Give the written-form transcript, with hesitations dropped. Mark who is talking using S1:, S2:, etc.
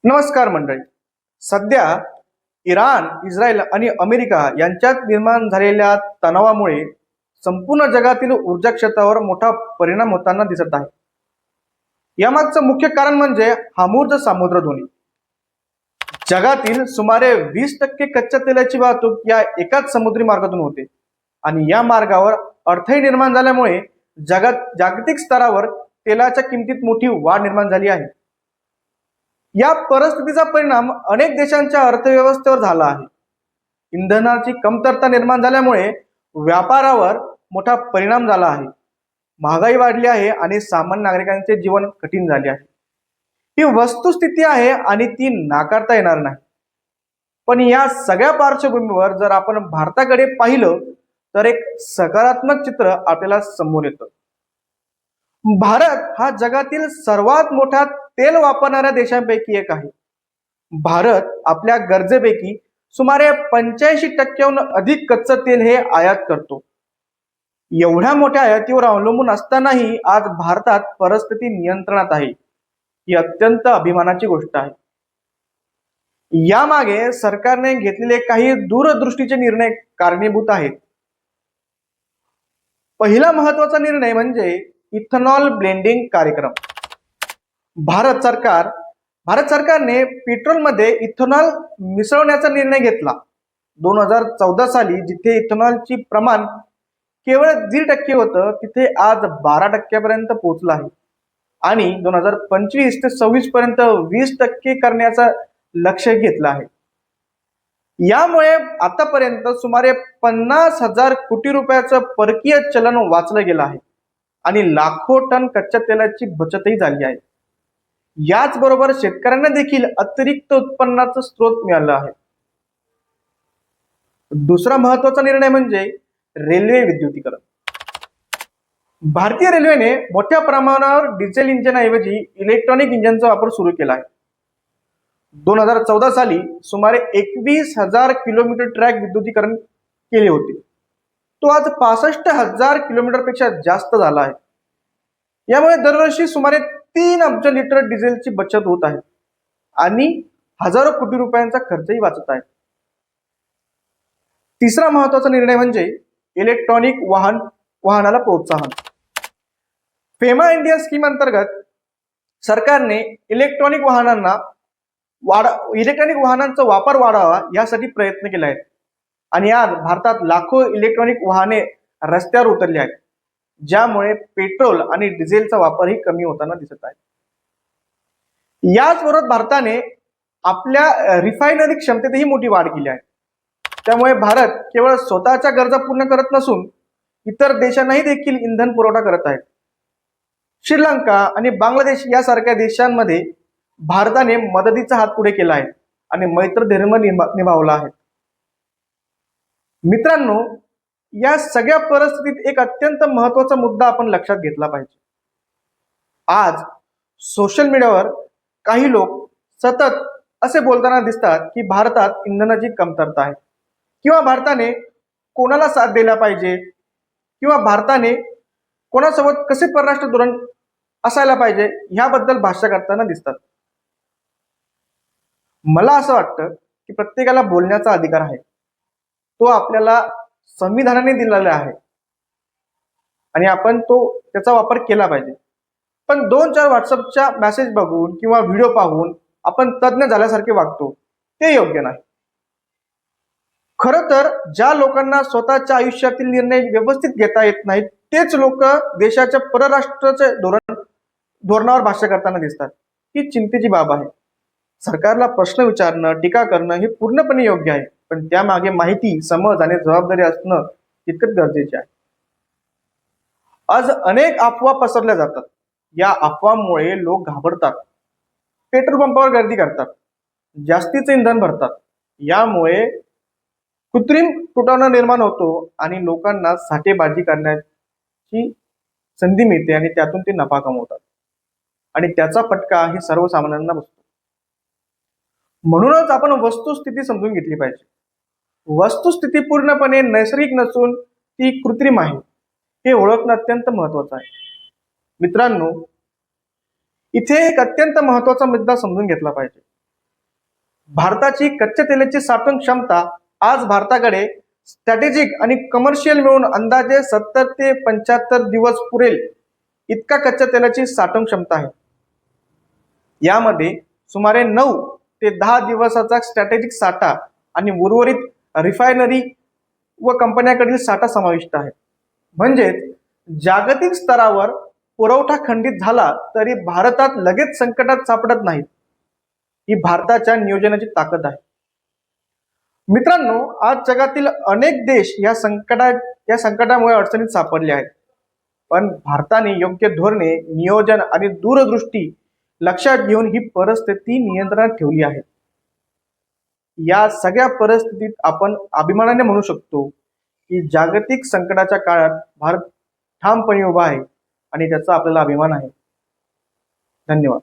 S1: नमस्कार मंडळी. सध्या इराण, इस्रायल आणि अमेरिका यांच्यात निर्माण झालेल्या तणावामुळे संपूर्ण जगातील ऊर्जा क्षेत्रावर मोठा परिणाम होताना दिसत आहे. यामागचं मुख्य कारण म्हणजे हार्मुझ सामुद्रधुनी. जगातील सुमारे 20% कच्च्या तेलाची वाहतूक या एकाच समुद्री मार्गातून होते आणि या मार्गावर अडथळे निर्माण झाल्यामुळे जागतिक स्तरावर तेलाच्या किमतीत मोठी वाढ निर्माण झाली आहे. या परिस्थितीचा परिणाम अनेक देशांच्या अर्थव्यवस्थेवर झाला आहे. इंधनाची कमतरता निर्माण झाल्यामुळे व्यापारावर मोठा परिणाम झाला आहे. महागाई वाढली आहे आणि सामान्य नागरिकांचे जीवन कठीण झाले आहे. ही वस्तुस्थिती आहे आणि ती नाकारता येणार नाही. पण या सगळ्या पार्श्वभूमीवर जर आपण भारताकडे पाहिलं तर एक सकारात्मक चित्र आपल्याला समोर येतं. भारत हा जगातील सर्वात मोठा तेल वापरणाऱ्या देशांपैकी एक आहे. भारत आपल्या गरजेपैकी सुमारे 85% अधिक कच्चं तेल हे आयात करतो. एवढ्या मोठ्या आयातीवर अवलंबून असतानाही आज भारतात परिस्थिती नियंत्रणात आहे. ही अत्यंत अभिमानाची गोष्ट आहे. यामागे सरकारने घेतलेले काही दूरदृष्टीचे निर्णय कारणीभूत आहेत. पहिला महत्वाचा निर्णय म्हणजे इथेनॉल ब्लेंडिंग कार्यक्रम. भारत सरकारने पेट्रोलमध्ये इथेनॉल मिसळण्याचा निर्णय घेतला. 2014 साली जिथे इथेनॉलचे प्रमाण केवळ 1.5% होतं तिथे आज 12% पर्यंत पोहोचलं आहे आणि 2025 ते 26 पर्यंत 20% करण्याचं लक्ष्य घेतलं आहे. यामुळे आतापर्यंत सुमारे 50,000 कोटी रुपयाचं परकीय चलन वाचलं गेलं आहे आणि लाखो टन कच्च्या तेलाची बचतही झाली आहे. याचबरोबर शेतकऱ्यांना देखील अतिरिक्त उत्पन्नाचा स्रोत मिळाला आहे. दुसरा महत्वाचा निर्णय म्हणजे रेल्वे विद्युतीकरण. भारतीय रेल्वेने मोठ्या प्रमाणावर डिझेल इंजिनऐवजी इलेक्ट्रॉनिक इंजिनचा वापर सुरू केला आहे. 2014 साली सुमारे 21,000 किलोमीटर ट्रॅक विद्युतीकरण केले होते. तो आज 65,000 किलोमीटर पेक्षा जास्त झाला आहे. यामुळे दरवर्षी सुमारे 3 अब्ज लिटर डिझेलची बचत होत आहे आणि हजारो कोटी रुपयांचा खर्चही वाचत आहे. तिसरा महत्वाचा निर्णय म्हणजे इलेक्ट्रॉनिक वाहनाला प्रोत्साहन. फेमा इंडिया स्कीम अंतर्गत सरकारने इलेक्ट्रॉनिक वाहनांचा वापर वाढावा यासाठी प्रयत्न केले आहेत आणि आज भारतात लाखो इलेक्ट्रॉनिक वाहने रस्त्यावर उतरली आहेत, ज्यामुळे पेट्रोल आणि डिझेलचा वापरही कमी होताना दिसत आहे. याचबरोबर भारताने आपल्या रिफायनरी क्षमतेतही मोठी वाढ केली आहे. त्यामुळे भारत केवळ स्वतःच्या गरजा पूर्ण करत नसून इतर देशांनाही देखील इंधन पुरवठा करत आहे. श्रीलंका आणि बांगलादेश यासारख्या देशांमध्ये भारताने मदतीचा हात पुढे केला आहे आणि मैत्रधर्म निभावला आहे. मित्रांनो, या सगळ्या परिस्थितीत एक अत्यंत महत्वाचा मुद्दा आपण लक्षात घेतला पाहिजे. आज सोशल मीडियावर काही लोक सतत असे बोलताना दिसतात की भारतात इंधनाची कमतरता आहे किंवा भारताने कोणाला साथ द्यायला पाहिजे किंवा भारताने कोणासोबत कसे परराष्ट्र धोरण असायला पाहिजे ह्याबद्दल भाष्य करताना दिसतात. मला असं वाटतं की प्रत्येकाला बोलण्याचा अधिकार आहे. तो आपल्याला संविधानाने दिलेला आहे आणि आपण त्याचा वापर केला पाहिजे. पण 2-4 व्हॉट्सअपच्या मेसेज बघून किंवा व्हिडिओ पाहून आपण तज्ञ झाल्यासारखे वागतो, ते योग्य नाही. खरं तर ज्या लोकांना स्वतःच्या आयुष्यातील निर्णय व्यवस्थित घेता येत नाहीत तेच लोक देशाच्या परराष्ट्राचे धोरणावर भाष्य करताना दिसतात. ही चिंतेची बाब आहे. सरकारला प्रश्न विचारणं, टीका करणं हे पूर्णपणे योग्य आहे, पण त्यामागे माहिती, समज आणि जबाबदारी असणं तितकंच गरजेचे आहे. आज अनेक अफवा पसरल्या जातात. या अफवांमुळे लोक घाबरतात, पेट्रोल पंपावर गर्दी करतात, जास्तीचे इंधन भरतात. यामुळे कृत्रिम तुटवडा निर्माण होतो आणि लोकांना साठेबाजी करण्याची संधी मिळते आणि त्यातून ते नफा कमवतात आणि त्याचा फटका ही सर्वसामान्यांना बसतो. म्हणूनच आपण वस्तुस्थिती समजून घेतली पाहिजे. वस्तुस्थिती पूर्णपणे नैसर्गिक नसून ती कृत्रिम आहे हे ओळखणं अत्यंत महत्वाचं आहे. मित्रांनो, इथे एक अत्यंत महत्वाचा मुद्दा समजून घेतला पाहिजे. भारताची कच्च्या तेलाची साठवण क्षमता आज भारताकडे स्ट्रॅटेजिक आणि कमर्शियल मिळून अंदाजे 70 ते 75 दिवस पुरेल इतका कच्च्या तेलाची साठवण क्षमता आहे. यामध्ये सुमारे 9 ते 10 दिवसाचा स्ट्रॅटेजिक साठा आणि उर्वरित रिफायनरी व कंपन्यांकडील साठा समाविष्ट आहे. म्हणजेच जागतिक स्तरावर पुरवठा खंडित झाला तरी भारतात लगेच संकटात सापडत नाही. ही भारताच्या नियोजनाची ताकद आहे. मित्रांनो, आज जगातील अनेक देश या संकटामुळे अडचणीत सापडले आहेत. पण भारताने योग्य धोरणे, नियोजन आणि दूरदृष्टी लक्षात घेऊन ही परिस्थिती नियंत्रणात ठेवली आहे. या सगळ्या परिस्थितीत आपण अभिमानाने म्हणू शकतो की जागतिक संकटाच्या काळात भारत ठामपणे उभा आहे आणि त्याचा आपल्याला अभिमान आहे. धन्यवाद.